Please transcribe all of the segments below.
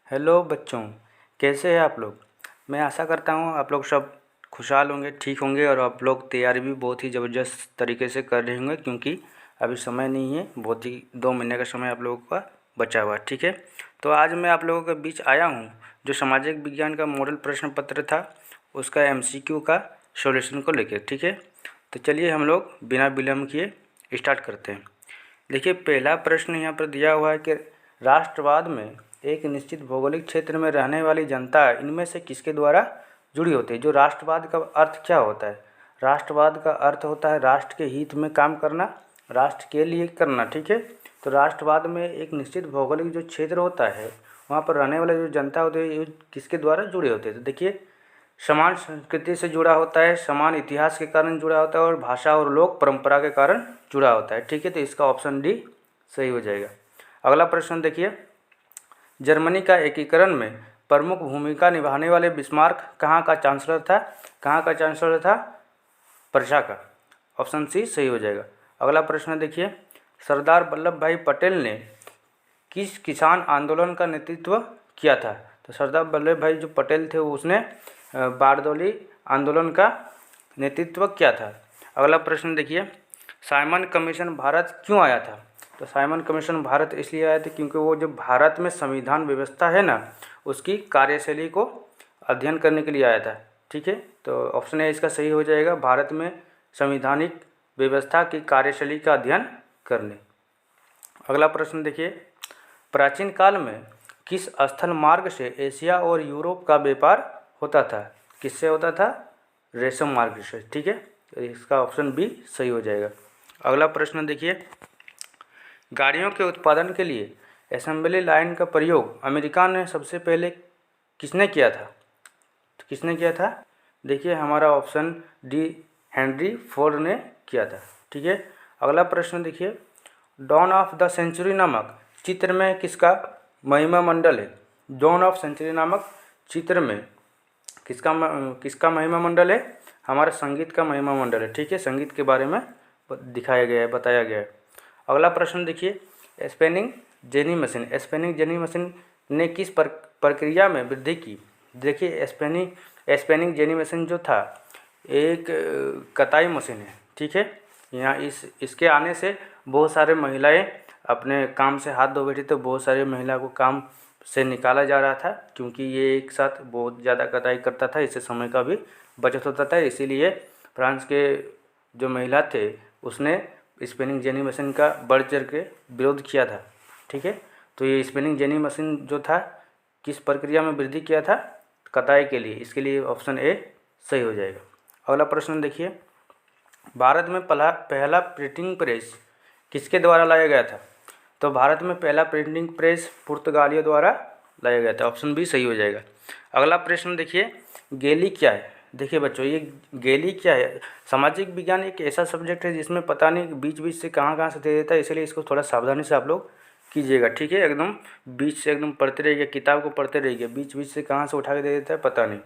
Hello बच्चों, कैसे हैं आप लोग। मैं आशा करता हूँ आप लोग सब खुशहाल होंगे, ठीक होंगे और आप लोग तैयारी भी बहुत ही ज़बरदस्त तरीके से कर रहे होंगे, क्योंकि अभी समय नहीं है, बहुत ही 2 महीने का समय आप लोगों का बचा हुआ है। ठीक है, तो आज मैं आप लोगों के बीच आया हूँ जो सामाजिक विज्ञान का मॉडल प्रश्न पत्र था उसका MCQ का सॉल्यूशन को लेकर। ठीक है, तो चलिए हम लोग बिना विलम्ब किए स्टार्ट करते हैं। देखिए, पहला प्रश्न यहाँ पर दिया हुआ है कि राष्ट्रवाद में एक निश्चित भौगोलिक क्षेत्र में रहने वाली जनता इनमें से किसके द्वारा जुड़ी होती है। जो राष्ट्रवाद का अर्थ क्या होता है? राष्ट्रवाद का अर्थ होता है राष्ट्र के हित में काम करना, राष्ट्र के लिए करना। ठीक है, तो राष्ट्रवाद में एक निश्चित भौगोलिक जो क्षेत्र होता है वहाँ पर रहने वाले जो जनता होती है ये किसके द्वारा जुड़े होते हैं। तो देखिए, समान संस्कृति से जुड़ा होता है, समान इतिहास के कारण जुड़ा होता है और भाषा और लोक परंपरा के कारण जुड़ा होता है। ठीक है, तो इसका ऑप्शन डी सही हो जाएगा। अगला प्रश्न देखिए, जर्मनी का एकीकरण में प्रमुख भूमिका निभाने वाले बिस्मार्क कहाँ का चांसलर था? कहाँ का चांसलर था? प्रशा का। ऑप्शन सी सही हो जाएगा। अगला प्रश्न देखिए, सरदार वल्लभ भाई पटेल ने किस किसान आंदोलन का नेतृत्व किया था? तो सरदार वल्लभ भाई जो पटेल थे उसने बारदौली आंदोलन का नेतृत्व किया था। अगला प्रश्न देखिए, साइमन कमीशन भारत क्यों आया था? तो साइमन कमीशन भारत इसलिए आया था क्योंकि वो जो भारत में संविधान व्यवस्था है ना उसकी कार्यशैली को अध्ययन करने के लिए आया था। ठीक है, तो ऑप्शन ए इसका सही हो जाएगा, भारत में संविधानिक व्यवस्था की कार्यशैली का अध्ययन करने। अगला प्रश्न देखिए, प्राचीन काल में किस स्थल मार्ग से एशिया और यूरोप का व्यापार होता था? किससे होता था? रेशम मार्ग से। ठीक है, तो इसका ऑप्शन बी सही हो जाएगा। अगला प्रश्न देखिए, गाड़ियों के उत्पादन के लिए असेंबली लाइन का प्रयोग अमेरिका ने सबसे पहले किसने किया था? तो किसने किया था? देखिए, हमारा ऑप्शन डी हेनरी फोर्ड ने किया था। ठीक है, अगला प्रश्न देखिए, डॉन ऑफ द सेंचुरी नामक चित्र में किसका महिमा मंडल है? डॉन ऑफ सेंचुरी नामक चित्र में किसका महिमा मंडल है? हमारा संगीत का महिमा मंडल है। ठीक है, संगीत के बारे में दिखाया गया है, बताया गया है। अगला प्रश्न देखिए, स्पेनिंग जेनी मशीन ने किस प्रक्रिया में वृद्धि की? देखिए, स्पेनिंग जेनी मशीन जो था एक कताई मशीन है। ठीक है, यहाँ इसके आने से बहुत सारे महिलाएं अपने काम से हाथ धो बैठी, तो बहुत सारी महिला को काम से निकाला जा रहा था क्योंकि ये एक साथ बहुत ज़्यादा कटाई करता था, इससे समय का भी बचत होता था। इसीलिए फ्रांस के जो महिला थे उसने स्पिनिंग जेनी मशीन का बढ़ चढ़ के विरोध किया था। ठीक है, तो ये स्पिनिंग जेनी मशीन जो था किस प्रक्रिया में वृद्धि किया था? कताई के लिए। इसके लिए ऑप्शन ए सही हो जाएगा। अगला प्रश्न देखिए, भारत में पहला प्रिंटिंग प्रेस किसके द्वारा लाया गया था? तो भारत में पहला प्रिंटिंग प्रेस पुर्तगालियों द्वारा लाया गया था। ऑप्शन बी सही हो जाएगा। अगला प्रश्न देखिए, गैली क्या है? देखिए बच्चों, ये गैली क्या है? सामाजिक विज्ञान एक ऐसा सब्जेक्ट है जिसमें पता नहीं बीच बीच से कहाँ से दे देता है, इसलिए इसको थोड़ा सावधानी से आप लोग कीजिएगा। ठीक है, एकदम बीच से एकदम पढ़ते रहिए, किताब को पढ़ते रहिए, बीच बीच से कहाँ से उठा के दे देता है पता नहीं।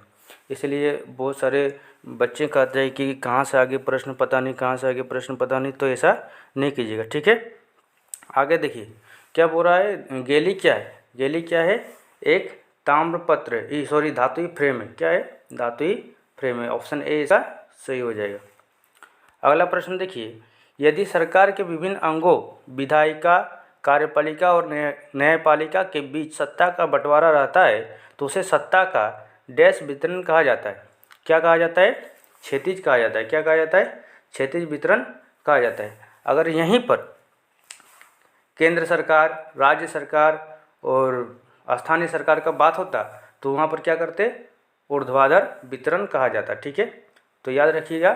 इसलिए बहुत सारे बच्चे कहते हैं कि कहाँ से आगे प्रश्न पता नहीं, कहाँ से आगे प्रश्न पता नहीं, तो ऐसा नहीं कीजिएगा। ठीक है, आगे देखिए क्या बोल रहा है, गैली क्या है? गैली क्या है? एक ताम्रपत्र सॉरी धातुई फ्रेम है। क्या है? धातुई फ्रेम है। ऑप्शन ए इसका सही हो जाएगा। अगला प्रश्न देखिए, यदि सरकार के विभिन्न अंगों विधायिका, कार्यपालिका और न्यायपालिका के बीच सत्ता का बंटवारा रहता है तो उसे सत्ता का डैश वितरण कहा जाता है। क्या कहा जाता है? क्षैतिज कहा जाता है। क्या कहा जाता है? क्षैतिज वितरण कहा जाता है। अगर यहीं पर केंद्र सरकार, राज्य सरकार और स्थानीय सरकार का बात होता तो वहाँ पर क्या करते? ऊर्ध्वाधर वितरण कहा जाता। ठीक है, तो याद रखिएगा,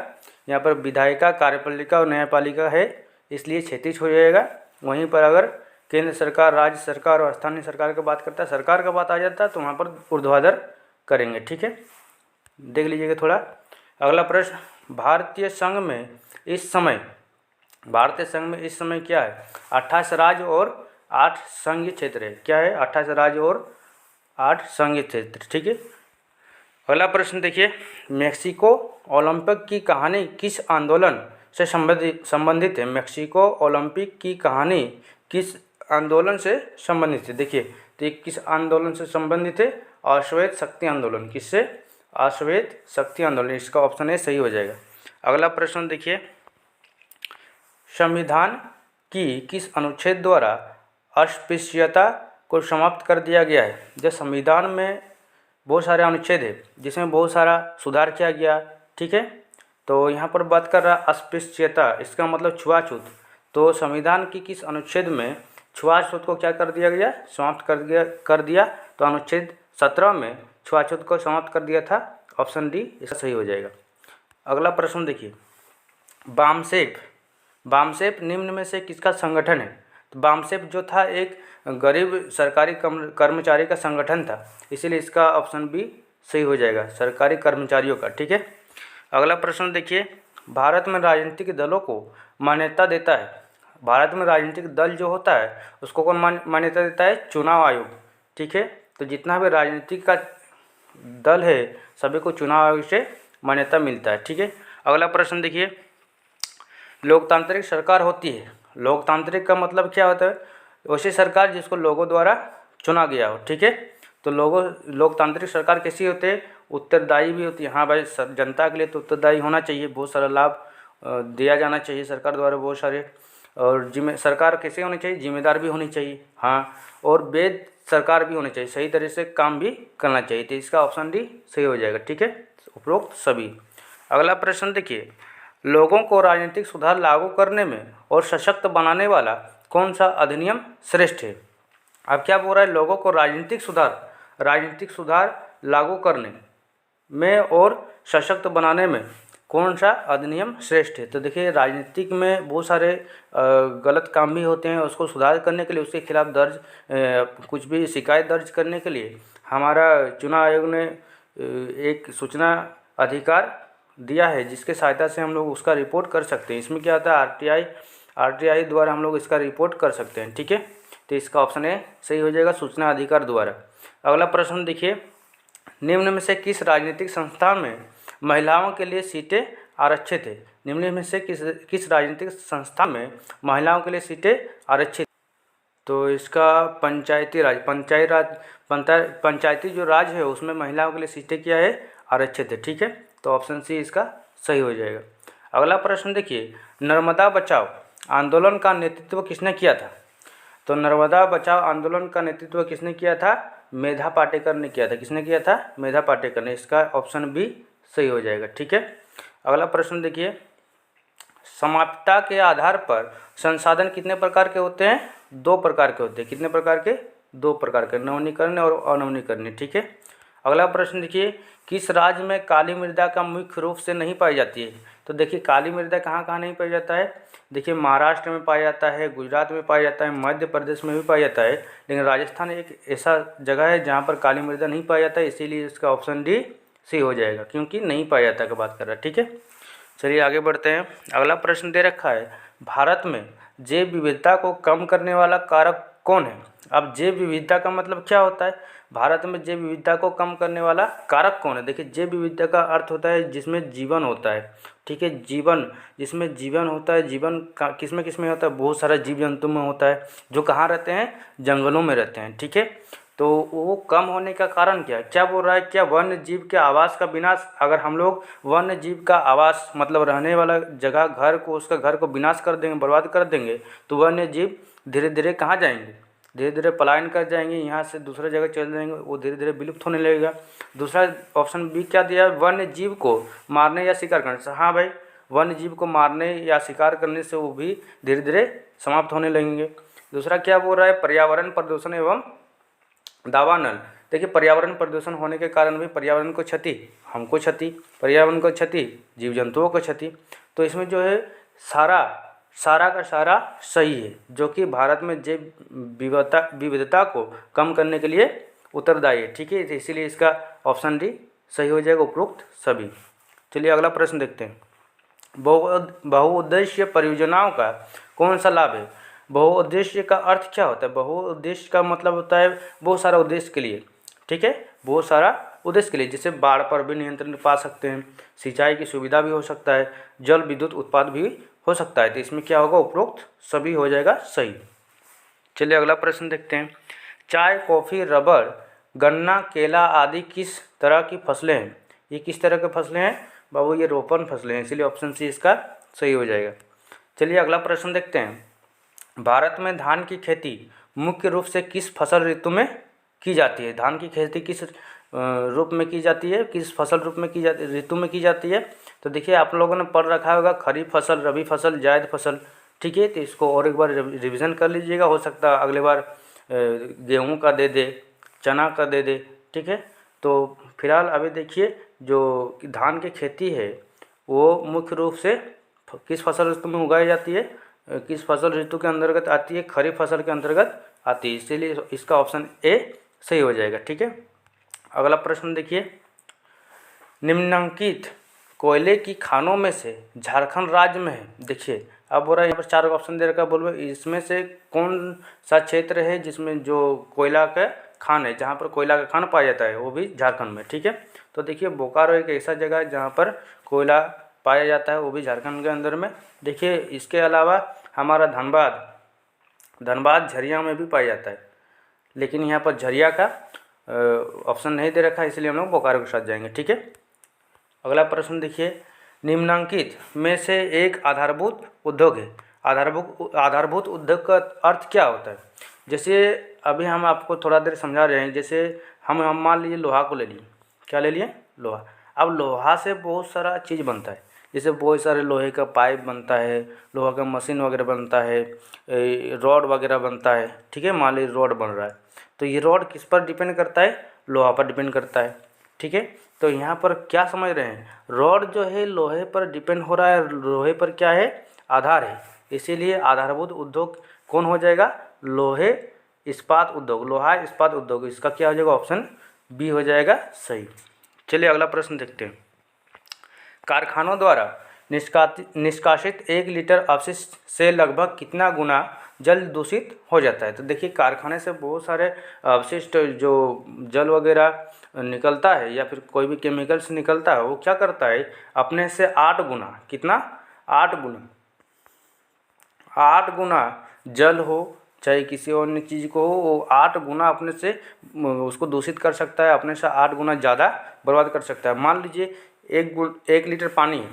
यहाँ पर विधायिका, कार्यपालिका और न्यायपालिका है इसलिए क्षैतिज हो जाएगा। वहीं पर अगर केंद्र सरकार, राज्य सरकार और स्थानीय सरकार की बात करता है, सरकार का बात आ जाता है तो वहाँ पर ऊर्ध्वाधर करेंगे। ठीक है, देख लीजिएगा थोड़ा। अगला प्रश्न, भारतीय संघ में इस समय क्या है? 28 राज्य और 8 संघीय क्षेत्र है। क्या है? 28 राज्य और 8 संघीय क्षेत्र। ठीक है, अगला प्रश्न देखिए, मेक्सिको ओलंपिक की कहानी किस आंदोलन से संबंधित है? मेक्सिको ओलंपिक की कहानी किस आंदोलन से संबंधित है? देखिए, तो ये किस आंदोलन से संबंधित है? अश्वेत शक्ति आंदोलन। किससे? अश्वेत शक्ति आंदोलन। इसका ऑप्शन ए सही हो जाएगा। अगला प्रश्न देखिए, संविधान की किस अनुच्छेद द्वारा अस्पृश्यता को समाप्त कर दिया गया है? जब संविधान में बहुत सारे अनुच्छेद है जिसमें बहुत सारा सुधार किया गया, ठीक है। तो यहाँ पर बात कर रहा अस्पृश्यता, इसका मतलब छुआछूत। तो संविधान की किस अनुच्छेद में छुआछूत को क्या कर दिया गया? समाप्त कर दिया। तो अनुच्छेद 17 में छुआछूत को समाप्त कर दिया था। ऑप्शन डी इसका सही हो जाएगा। अगला प्रश्न देखिए, बामसेफ निम्न में से किसका संगठन है? तो बामसेफ जो था एक गरीब सरकारी कर्मचारी का संगठन था, इसीलिए इसका ऑप्शन बी सही हो जाएगा, सरकारी कर्मचारियों का, ठीक है। अगला प्रश्न देखिए, भारत में राजनीतिक दलों को मान्यता देता है। भारत में राजनीतिक दल जो होता है उसको कौन मान्यता देता है? चुनाव आयोग, ठीक है। तो जितना भी राजनीतिक का दल है सभी को चुनाव आयोग से मान्यता मिलता है, ठीक है। अगला प्रश्न देखिए, लोकतांत्रिक सरकार होती है। लोकतांत्रिक का मतलब क्या होता है? वैसी सरकार जिसको लोगों द्वारा चुना गया हो, ठीक है। तो लोकतांत्रिक सरकार कैसी होती है? उत्तरदायी भी होती है। हाँ भाई, जनता के लिए तो उत्तरदायी होना चाहिए, बहुत सारा लाभ दिया जाना चाहिए सरकार द्वारा बहुत सारे। और सरकार कैसे होनी चाहिए? जिम्मेदार भी होनी चाहिए, हाँ। और वैध सरकार भी होनी चाहिए, सही तरह से काम भी करना चाहिए। तो इसका ऑप्शन डी सही हो जाएगा, ठीक है, उपरोक्त सभी। अगला प्रश्न देखिए, लोगों को राजनीतिक सुधार लागू करने में और सशक्त बनाने वाला कौन सा अधिनियम श्रेष्ठ है? अब क्या बोल रहा है? लोगों को राजनीतिक सुधार लागू करने में और सशक्त बनाने में कौन सा अधिनियम श्रेष्ठ है? तो देखिए, राजनीतिक में बहुत सारे गलत काम भी होते हैं, उसको सुधार करने के लिए, उसके खिलाफ कुछ भी शिकायत दर्ज करने के लिए हमारा चुनाव आयोग ने एक सूचना अधिकार दिया है, जिसके सहायता से हम लोग उसका रिपोर्ट कर सकते हैं। इसमें क्या होता है? आरटीआई द्वारा हम लोग इसका रिपोर्ट कर सकते हैं, ठीक है। तो इसका ऑप्शन ए सही हो जाएगा, सूचना अधिकार द्वारा। अगला प्रश्न देखिए, निम्न में से किस राजनीतिक संस्थान में महिलाओं के लिए सीटें आरक्षित है? निम्न में से किस राजनीतिक संस्थान में महिलाओं के लिए सीटें आरक्षित? तो इसका पंचायती जो राज है उसमें महिलाओं के लिए सीटें क्या है? आरक्षित है, ठीक है। तो ऑप्शन सी इसका सही हो जाएगा। अगला प्रश्न देखिए, नर्मदा बचाओ आंदोलन का नेतृत्व किसने किया था? तो नर्मदा बचाओ आंदोलन का नेतृत्व किसने किया था? मेधा पाटेकर ने किया था। किसने किया था? मेधा पाटेकर ने। इसका ऑप्शन बी सही हो जाएगा, ठीक है। अगला प्रश्न देखिए, समाप्यता के आधार पर संसाधन कितने प्रकार के होते हैं? 2 प्रकार के होते हैं। कितने प्रकार के? 2 प्रकार के, नवीनीकरण और अनवीनीकरण, ठीक है। अगला प्रश्न देखिए, किस राज्य में काली मृदा का मुख्य रूप से नहीं पाई जाती है? तो देखिए, काली मृदा कहाँ कहाँ नहीं पाई जाता है? देखिए, महाराष्ट्र में पाया जाता है, गुजरात में पाया जाता है, मध्य प्रदेश में भी पाया जाता है, लेकिन राजस्थान एक ऐसा जगह है जहाँ पर काली मृदा नहीं पाया जाता है, इसीलिए इसका ऑप्शन डी सी हो जाएगा, क्योंकि नहीं पाया जाता की बात कर रहा है, ठीक है। चलिए आगे बढ़ते हैं। अगला प्रश्न दे रखा है, भारत में जैव विविधता को कम करने वाला कारक कौन है? अब जैव विविधता का मतलब क्या होता है? भारत में जैव विविधता को कम करने वाला कारक कौन है? देखिए, जैव विविधता का अर्थ होता है जिसमें जीवन होता है, ठीक है। जीवन, जिसमें जीवन होता है। जीवन किस में होता है? बहुत सारा जीव जंतु में होता है, जो कहाँ रहते हैं? जंगलों में रहते हैं, ठीक है। तो वो कम होने का कारण क्या है? क्या बोल रहा है? क्या वन्य जीव के आवास का विनाश? अगर हम लोग वन्य जीव का आवास मतलब रहने वाला जगह, घर को, उसका घर को विनाश कर देंगे, बर्बाद कर देंगे, तो वन्य जीव धीरे धीरे कहाँ जाएंगे? धीरे धीरे पलायन कर जाएंगे, यहाँ से दूसरे जगह चले जाएंगे, वो धीरे धीरे विलुप्त होने लगेगा। दूसरा ऑप्शन बी क्या दिया है? वन्य जीव को मारने या शिकार करने से। हाँ भाई, वन्य जीव को मारने या शिकार करने से वो भी धीरे धीरे समाप्त होने लगेंगे। दूसरा क्या बोल रहा है? पर्यावरण प्रदूषण एवं दावानल। देखिए, पर्यावरण प्रदूषण होने के कारण भी पर्यावरण को क्षति, हमको क्षति, पर्यावरण को क्षति, जीव जंतुओं को क्षति। तो इसमें जो है सारा का सारा सही है, जो कि भारत में जैव विविधता को कम करने के लिए उत्तरदायी है, ठीक है। इसीलिए इसका ऑप्शन डी सही हो जाएगा, उपरोक्त सभी। चलिए अगला प्रश्न देखते हैं, बहुउद्देश्य परियोजनाओं का कौन सा लाभ है? बहुउद्देश्य का अर्थ क्या होता है? बहुउद्देश्य का मतलब होता है बहुत सारा उद्देश्य के लिए, ठीक है, बहुत सारा उद्देश्य के लिए। जैसे बाढ़ पर भी नियंत्रण पा सकते हैं, सिंचाई की सुविधा भी हो सकता है, जल विद्युत उत्पाद भी हो सकता है। तो इसमें क्या होगा? उपरोक्त सभी हो जाएगा सही। चलिए अगला प्रश्न देखते हैं, चाय, कॉफ़ी, रबर, गन्ना, केला आदि किस तरह की फसलें हैं? ये किस तरह के फसलें हैं बाबू? ये रोपण फसलें हैं, इसलिए ऑप्शन सी इसका सही हो जाएगा। चलिए अगला प्रश्न देखते हैं। भारत में धान की खेती मुख्य रूप से किस फसल ऋतु में की जाती है? धान की खेती किस रूप में की जाती है, किस फसल रूप में की जाती ऋतु में की जाती है? तो देखिए आप लोगों ने पढ़ रखा होगा खरीफ फसल, रबी फसल, जायद फसल, ठीक है। तो इसको और एक बार रिवीजन कर लीजिएगा, हो सकता है अगले बार गेहूं का दे दे, चना का दे दे, ठीक है। तो फिलहाल अभी देखिए जो धान की खेती है वो मुख्य रूप से किस फसल ऋतु में उगाई जाती है, किस फसल ऋतु के अंतर्गत आती है? खरीफ फसल के अंतर्गत आती है, इसीलिए इसका ऑप्शन ए सही हो जाएगा, ठीक है। अगला प्रश्न देखिए, निम्नलिखित कोयले की खानों में से झारखंड राज्य में है। देखिए अब बोल रहा है यहाँ पर 4 ऑप्शन दे रखा, बोलो इसमें से कौन सा क्षेत्र है जिसमें जो कोयला का खान है, जहाँ पर कोयला का खान पाया जाता है, वो भी झारखंड में, ठीक है। तो देखिए बोकारो एक ऐसा जगह है जहाँ पर कोयला पाया जाता है, वो भी झारखंड के अंदर में। देखिए इसके अलावा हमारा धनबाद झरिया में भी पाया जाता है, लेकिन यहाँ पर झरिया का ऑप्शन नहीं दे रखा है, इसलिए हम लोग बोकारो के साथ जाएंगे, ठीक है। अगला प्रश्न देखिए, निम्नलिखित में से एक आधारभूत उद्योग है। आधारभूत उद्योग का अर्थ क्या होता है? जैसे अभी हम आपको थोड़ा देर समझा रहे हैं, जैसे हम मान लीजिए लोहा को ले लिए, क्या ले लिए? लोहा। अब लोहा से बहुत सारा चीज़ बनता है, जैसे बहुत सारे लोहे का पाइप बनता है, लोहा का मशीन वगैरह बनता है, रॉड वगैरह बनता है, ठीक है। मान लीजिए रॉड बन रहा है, तो ये रॉड किस पर डिपेंड करता है? लोहा पर डिपेंड करता है, ठीक है। तो यहाँ पर क्या समझ रहे हैं, रॉड जो है लोहे पर डिपेंड हो रहा है, लोहे पर क्या है? आधार है, इसीलिए आधारभूत उद्योग कौन हो जाएगा? लोहे इस्पात उद्योग, लोहा इस्पात उद्योग, इसका क्या हो जाएगा? ऑप्शन बी हो जाएगा सही। चलिए अगला प्रश्न देखते हैं, कारखानों द्वारा निष्कासित 1 लीटर अपशिष्ट से लगभग कितना गुना जल दूषित हो जाता है? तो देखिए कारखाने से बहुत सारे अवशिष्ट जो जल वगैरह निकलता है या फिर कोई भी केमिकल्स निकलता है, वो क्या करता है अपने से 8 गुना, कितना? 8 गुना जल हो चाहे किसी अन्य चीज़ को हो, वो 8 गुना अपने से उसको दूषित कर सकता है, अपने से 8 गुना ज़्यादा बर्बाद कर सकता है। मान लीजिए 1 लीटर पानी है,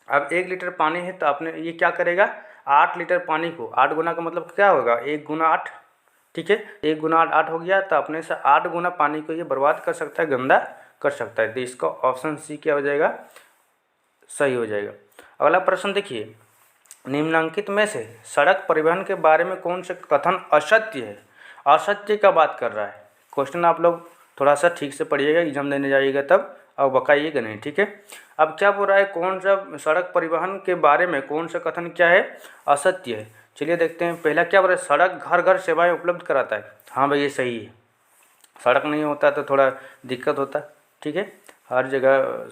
अब 1 लीटर पानी है तो आपने ये क्या करेगा? 8 लीटर पानी को 8 गुना का मतलब क्या होगा? 1 गुना 8, ठीक है। 1 गुना 8 हो गया, तो अपने से 8 गुना पानी को ये बर्बाद कर सकता है, गंदा कर सकता है। तो इसका ऑप्शन सी क्या हो जाएगा? सही हो जाएगा। अगला प्रश्न देखिए, निम्नलिखित में से सड़क परिवहन के बारे में कौन से कथन असत्य है? असत्य का बात कर रहा है। क्वेश्चन आप लोग थोड़ा सा ठीक से पढ़िएगा, एग्जाम देने जाइएगा तब, और बकाइएगा नहीं, ठीक है। अब क्या बोल रहा है, कौन सा सड़क परिवहन के बारे में कौन सा कथन क्या है? असत्य है। चलिए देखते हैं, पहला क्या बोल रहा है? सड़क घर घर सेवाएं उपलब्ध कराता है। हाँ भाई ये सही है, सड़क नहीं होता तो थोड़ा दिक्कत होता, ठीक है। हर जगह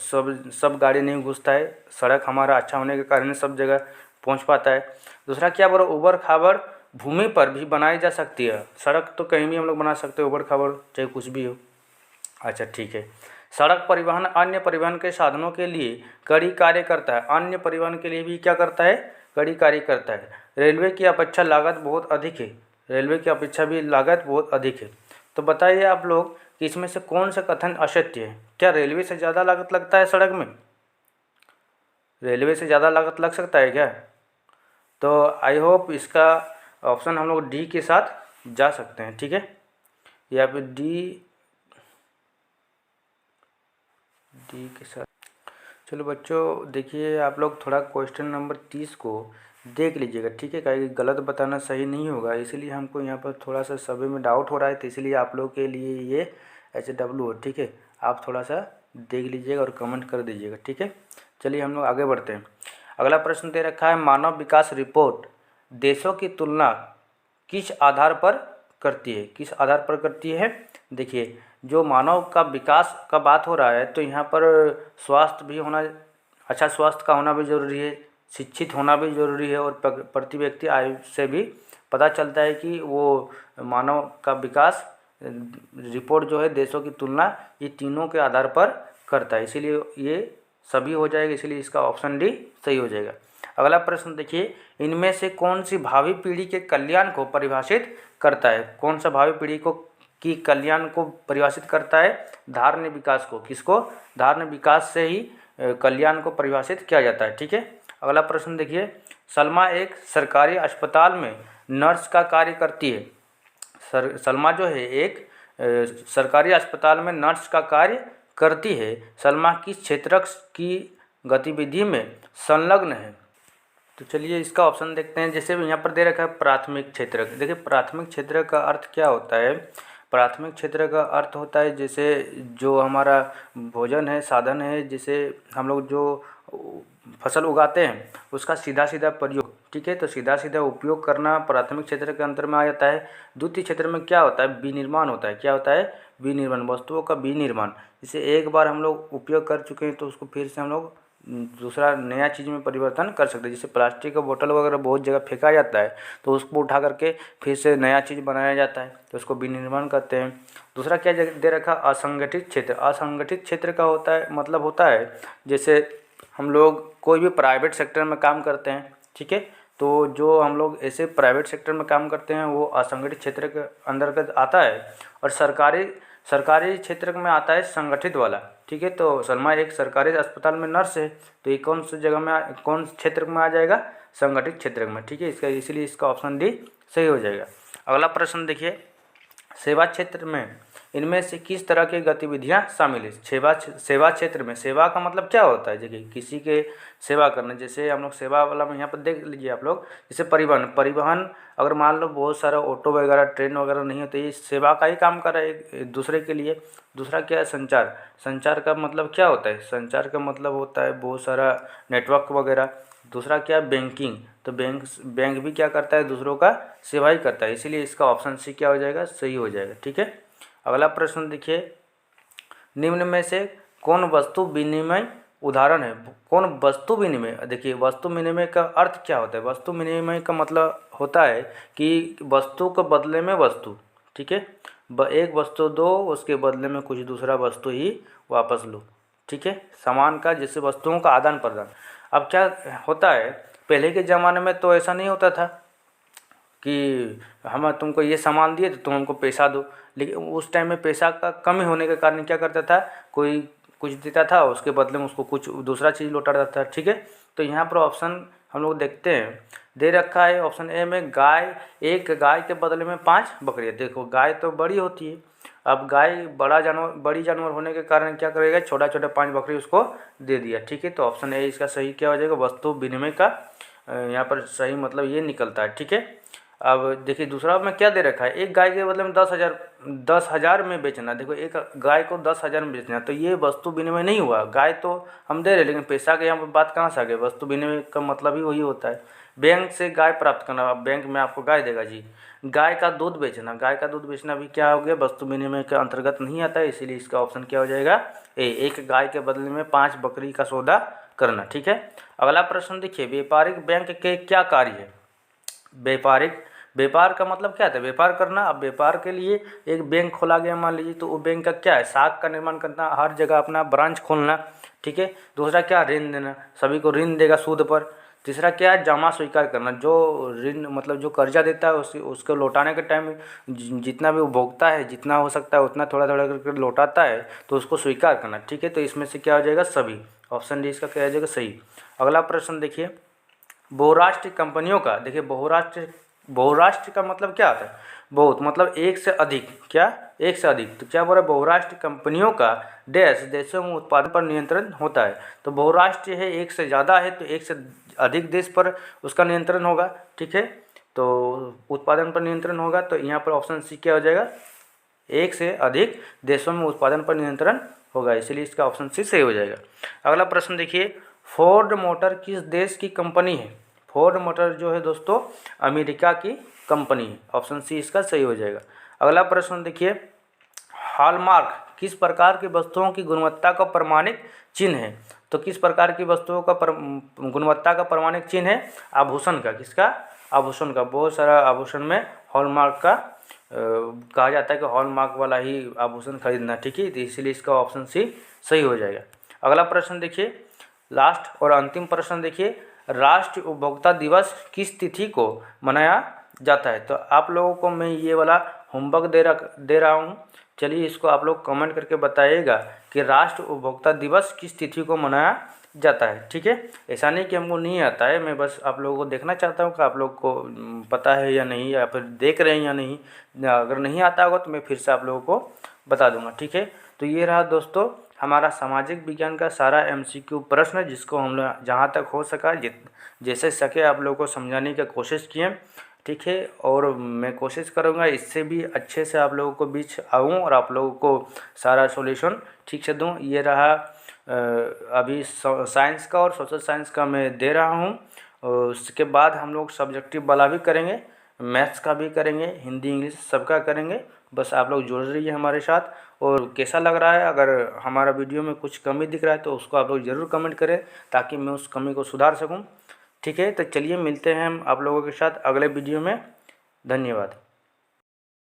सब गाड़ी नहीं घुसता है, सड़क हमारा अच्छा होने के कारण सब जगह पहुंच पाता है। दूसरा क्या बोल रहा है? उबड़ खाबड़ भूमि पर भी बनाई जा सकती है। सड़क तो कहीं भी हम लोग बना सकते हैं, उबड़ खाबड़ चाहे कुछ भी हो। अच्छा ठीक है। सड़क परिवहन अन्य परिवहन के साधनों के लिए कड़ी कार्य करता है। अन्य परिवहन के लिए भी क्या करता है? कड़ी कार्य करता है। रेलवे की अपेक्षा लागत बहुत अधिक है। रेलवे की अपेक्षा भी लागत बहुत अधिक है। तो बताइए आप लोग कि इसमें से कौन सा कथन असत्य है? क्या रेलवे से ज़्यादा लागत लगता है सड़क में? रेलवे से ज़्यादा लागत लग सकता है क्या? तो आई होप इसका ऑप्शन हम लोग डी के साथ जा सकते हैं, ठीक है। या फिर डी के साथ। चलो बच्चों देखिए, आप लोग थोड़ा क्वेश्चन नंबर 30 को देख लीजिएगा, ठीक है। कहीं गलत बताना सही नहीं होगा, इसलिए हमको यहाँ पर थोड़ा सा सभी में डाउट हो रहा है, तो इसलिए आप लोग के लिए ये HW, ठीक है। आप थोड़ा सा देख लीजिएगा और कमेंट कर दीजिएगा, ठीक है। चलिए हम लोग आगे बढ़ते हैं। अगला प्रश्न दे रखा है, मानव विकास रिपोर्ट देशों की तुलना किस आधार पर करती है? किस आधार पर करती है? देखिए जो मानव का विकास का बात हो रहा है, तो यहाँ पर स्वास्थ्य भी होना, अच्छा स्वास्थ्य का होना भी ज़रूरी है, शिक्षित होना भी ज़रूरी है, और प्रति व्यक्ति आय से भी पता चलता है कि वो मानव का विकास रिपोर्ट जो है देशों की तुलना ये तीनों के आधार पर करता है, इसीलिए ये सभी हो जाएगा, इसलिए इसका ऑप्शन डी सही हो जाएगा। अगला प्रश्न देखिए, इनमें से कौन सी भावी पीढ़ी के कल्याण को परिभाषित करता है? कौन सा भावी पीढ़ी को की कल्याण को परिभाषित करता है? धारणीय विकास को। किसको? धारणीय विकास से ही कल्याण को परिभाषित किया जाता है। ठीक है। अगला प्रश्न देखिए, सलमा एक सरकारी अस्पताल में नर्स का कार्य करती है। सलमा जो है एक सरकारी अस्पताल में नर्स का कार्य करती है। सलमा किस क्षेत्र की गतिविधि में संलग्न है? तो चलिए इसका ऑप्शन देखते हैं। जैसे यहाँ पर दे रखा है प्राथमिक क्षेत्र। देखिए प्राथमिक क्षेत्र का अर्थ क्या होता है? प्राथमिक क्षेत्र का अर्थ होता है जैसे जो हमारा भोजन है, साधन है, जैसे हम लोग जो फसल उगाते हैं उसका सीधा सीधा प्रयोग। ठीक है, तो सीधा सीधा उपयोग करना प्राथमिक क्षेत्र के अंतर में आ जाता है। द्वितीय क्षेत्र में क्या होता है? विनिर्माण होता है। क्या होता है? विनिर्माण, वस्तुओं का विनिर्माण। इसे एक बार हम लोग उपयोग कर चुके हैं तो उसको फिर से हम लोग दूसरा नया चीज़ में परिवर्तन कर सकते हैं। जैसे प्लास्टिक का बोतल वगैरह बहुत जगह फेंका जाता है तो उसको उठा करके फिर से नया चीज़ बनाया जाता है, तो उसको विनिर्माण कहते हैं। दूसरा क्या दे रखा? असंगठित क्षेत्र। असंगठित क्षेत्र का होता है मतलब होता है जैसे हम लोग कोई भी प्राइवेट सेक्टर में काम करते हैं। ठीक है, तो जो हम लोग ऐसे प्राइवेट सेक्टर में काम करते हैं वो असंगठित क्षेत्र के अंतर्गत आता है। और सरकारी क्षेत्र में आता है संगठित वाला। ठीक है, तो सलमा एक सरकारी अस्पताल में नर्स है, तो ये कौन सी जगह में कौन क्षेत्र में आ जाएगा? संगठित क्षेत्र में। ठीक है, इसका इसीलिए इसका ऑप्शन डी सही हो जाएगा। अगला प्रश्न देखिए, सेवा क्षेत्र में इनमें से किस तरह की गतिविधियां शामिल है? सेवा क्षेत्र में सेवा का मतलब क्या होता है? देखिए किसी के सेवा करना, जैसे हम लोग सेवा वाला में यहाँ पर देख लीजिए आप लोग, जैसे परिवहन अगर मान लो बहुत सारा ऑटो वगैरह ट्रेन वगैरह नहीं है तो ये सेवा का ही काम कर रहा है एक दूसरे के लिए। दूसरा क्या है? संचार। संचार का मतलब क्या होता है? संचार का मतलब होता है बहुत सारा नेटवर्क वगैरह। दूसरा क्या है? बैंकिंग। तो बैंक भी क्या करता है? दूसरों का सेवा ही करता है, इसीलिए इसका ऑप्शन सी क्या हो जाएगा? सही हो जाएगा। ठीक है। अगला प्रश्न देखिए, निम्न में से कौन वस्तु विनिमय उदाहरण है? कौन वस्तु विनिमय? देखिए वस्तु विनिमय का अर्थ क्या होता है? वस्तु विनिमय का मतलब होता है कि वस्तु के बदले में वस्तु। ठीक है, एक वस्तु दो, उसके बदले में कुछ दूसरा वस्तु ही वापस लो। ठीक है, सामान का, जैसे वस्तुओं का आदान प्रदान। अब क्या होता है, पहले के ज़माने में तो ऐसा नहीं होता था कि हम तुमको ये सामान दिए तो तुम हमको पैसा दो, लेकिन उस टाइम में पैसा का कमी होने के कारण क्या करता था, कोई कुछ देता था उसके बदले में उसको कुछ दूसरा चीज़ लौटा देता था। ठीक है, तो यहाँ पर ऑप्शन हम लोग देखते हैं, दे रखा है ऑप्शन ए में गाय, एक गाय के बदले में 5 बकरियाँ। देखो गाय तो बड़ी होती है, अब गाय बड़ी जानवर होने के कारण क्या करेगा, छोटा छोटा 5 बकरी उसको दे दिया। ठीक है, तो ऑप्शन ए इसका सही क्या हो जाएगा? वस्तु विनिमय का यहाँ पर सही मतलब ये निकलता है। ठीक है, अब देखिए दूसरा में क्या दे रखा है, एक गाय के बदले में 10,000 में बेचना। देखो एक गाय को 10,000 में बेचना, तो ये वस्तु विनिमय नहीं हुआ। गाय तो हम दे रहे, लेकिन पैसा के यहाँ पर बात कहाँ से आ गई? वस्तु विनिमय का मतलब ही वही होता है। बैंक से गाय प्राप्त करना, बैंक में आपको गाय देगा जी। गाय का दूध बेचना, गाय का दूध बेचना भी क्या हो गया? वस्तु विनिमय के अंतर्गत नहीं आता है, इसीलिए इसका ऑप्शन क्या हो जाएगा? ए, एक गाय के बदले में 5 बकरी का सौदा करना। ठीक है, अगला प्रश्न देखिए, व्यापारिक बैंक के क्या कार्य है? व्यापार का मतलब क्या था? व्यापार करना। अब व्यापार के लिए एक बैंक खोला गया मान लीजिए, तो वो बैंक का क्या है? शाख का निर्माण करना, हर जगह अपना ब्रांच खोलना। ठीक है, दूसरा क्या? ऋण देना, सभी को ऋण देगा सूद पर। तीसरा क्या है? जमा स्वीकार करना, जो ऋण मतलब जो कर्जा देता है उसको लौटाने के टाइम जितना भी उपभोक्ता है, जितना हो सकता है उतना थोड़ा थोड़ा करके लौटाता है, तो उसको स्वीकार करना। ठीक है, तो इसमें से क्या हो जाएगा? सभी। ऑप्शन डी इसका क्या हो जाएगा? सही। अगला प्रश्न देखिए, बहुराष्ट्रीय कंपनियों का, देखिए बहुराष्ट्र का मतलब क्या आता है? बहुत मतलब एक से अधिक। क्या? एक से अधिक। तो क्या बोल रहा है? बहुराष्ट्रीय कंपनियों का देश देशों में उत्पादन पर नियंत्रण होता है। तो बहुराष्ट्रीय है, एक से ज़्यादा है, तो एक से अधिक देश पर उसका नियंत्रण होगा। ठीक है, तो उत्पादन पर नियंत्रण होगा, तो यहाँ पर ऑप्शन सी क्या हो जाएगा? एक से अधिक देशों में उत्पादन पर नियंत्रण होगा, इसीलिए इसका ऑप्शन सी सही हो जाएगा। अगला प्रश्न देखिए, फोर्ड मोटर किस देश की कंपनी है? फोर्ड मोटर जो है दोस्तों अमेरिका की कंपनी है, ऑप्शन सी इसका सही हो जाएगा। अगला प्रश्न देखिए, हॉलमार्क किस प्रकार की वस्तुओं की गुणवत्ता का प्रमाणिक चिन्ह है? तो किस प्रकार की वस्तुओं का गुणवत्ता का प्रमाणिक चिन्ह है? आभूषण का। किसका? आभूषण का। बहुत सारा आभूषण में हॉलमार्क का कहा जाता है कि हॉलमार्क वाला ही आभूषण खरीदना। ठीक है, तो इसलिए इसका ऑप्शन सी सही हो जाएगा। अगला प्रश्न देखिए, लास्ट और अंतिम प्रश्न देखिए, राष्ट्रीय उपभोक्ता दिवस किस तिथि को मनाया जाता है। तो आप लोगों को मैं ये वाला होमवर्क दे रहा हूँ। चलिए इसको आप लोग कमेंट करके बताइएगा कि राष्ट्रीय उपभोक्ता दिवस किस तिथि को मनाया जाता है। ठीक है, ऐसा नहीं कि हमको नहीं आता है, मैं बस आप लोगों को देखना चाहता हूँ कि आप लोग को पता है या नहीं, या फिर देख रहे हैं या नहीं। अगर नहीं आता होगा तो मैं फिर से आप लोगों को बता दूंगा। ठीक है, तो ये रहा दोस्तों हमारा सामाजिक विज्ञान का सारा MCQ प्रश्न, जिसको हम लोग जहाँ तक हो सका जैसे सके आप लोगों को समझाने की कोशिश किए। ठीक है, और मैं कोशिश करूँगा इससे भी अच्छे से आप लोगों को बीच आऊँ और आप लोगों को सारा सॉल्यूशन ठीक से दूँ। ये रहा अभी साइंस का और सोशल साइंस का मैं दे रहा हूँ, और उसके बाद हम लोग सब्जेक्टिव वाला भी करेंगे, मैथ्स का भी करेंगे, हिंदी इंग्लिश सबका करेंगे। बस आप लोग जुड़ रहिए हमारे साथ। और कैसा लग रहा है, अगर हमारा वीडियो में कुछ कमी दिख रहा है तो उसको आप लोग ज़रूर कमेंट करें ताकि मैं उस कमी को सुधार सकूं। ठीक है, तो चलिए मिलते हैं हम आप लोगों के साथ अगले वीडियो में। धन्यवाद।